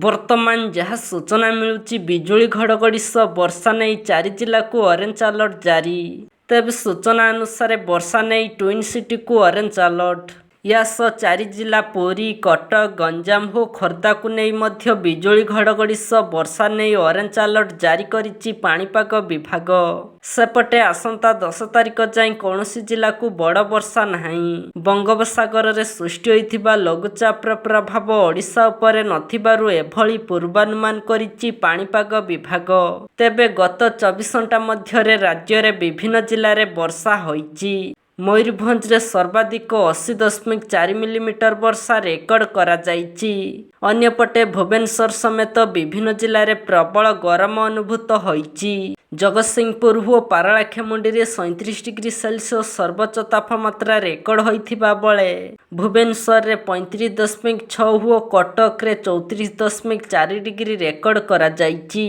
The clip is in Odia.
ବର୍ତ୍ତମାନ ଯାହା ସୂଚନା ମିଳୁଛି ବିଜୁଳି ଘଡ଼ଘଡ଼ି ସହ ବର୍ଷା ନେଇ 4 ଜିଲ୍ଲାକୁ ଅରେଞ୍ଜ ଆଲର୍ଟ ଜାରି। ତେବେ ସୂଚନା ଅନୁସାରେ ବର୍ଷା ନେଇ ଟ୍ୱିନ୍ ସିଟିକୁ ଅରେଞ୍ଜ ଆଲର୍ଟ। ଏହା ସହ 4 ଜିଲ୍ଲା ପୁରୀ, କଟକ, ଗଞ୍ଜାମ ଓ ଖୋର୍ଦ୍ଧାକୁ ନେଇ ମଧ୍ୟ ବିଜୁଳି ଘଡ଼ଘଡ଼ି ସହ ବର୍ଷା ନେଇ ଅରେଞ୍ଜ ଆଲର୍ଟ ଜାରି କରିଛି ପାଣିପାଗ ବିଭାଗ। ସେପଟେ ଆସନ୍ତା 10 ତାରିଖ ଯାଏଁ କୌଣସି ଜିଲ୍ଲାକୁ ବଡ଼ ବର୍ଷା ନାହିଁ। ବଙ୍ଗୋପସାଗରରେ ସୃଷ୍ଟି ହୋଇଥିବା ଲଘୁଚାପର ପ୍ରଭାବ ଓଡ଼ିଶା ଉପରେ ନଥିବାରୁ ଏଭଳି ପୂର୍ବାନୁମାନ କରିଛି ପାଣିପାଗ ବିଭାଗ। ତେବେ ଗତ 24 ଘଣ୍ଟା ମଧ୍ୟରେ ରାଜ୍ୟରେ ବିଭିନ୍ନ ଜିଲ୍ଲାରେ ବର୍ଷା ହୋଇଛି। ମୟୂରଭଞ୍ଜରେ ସର୍ବାଧିକ 80.4 ମିଲିମିଟର ବର୍ଷା ରେକର୍ଡ କରାଯାଇଛି। ଅନ୍ୟପଟେ ଭୁବନେଶ୍ୱର ସମେତ ବିଭିନ୍ନ ଜିଲ୍ଲାରେ ପ୍ରବଳ ଗରମ ଅନୁଭୂତ ହୋଇଛି। ଜଗତସିଂହପୁର ଓ ପାରଳାଖେମୁଣ୍ଡିରେ 37 ଡିଗ୍ରୀ ସେଲସିୟସ୍ ସର୍ବୋଚ୍ଚ ତାପମାତ୍ରା ରେକର୍ଡ ହୋଇଥିବା ବେଳେ ଭୁବନେଶ୍ୱରରେ 35.6 ଓ କଟକରେ 34.4 ଡିଗ୍ରୀ ରେକର୍ଡ କରାଯାଇଛି।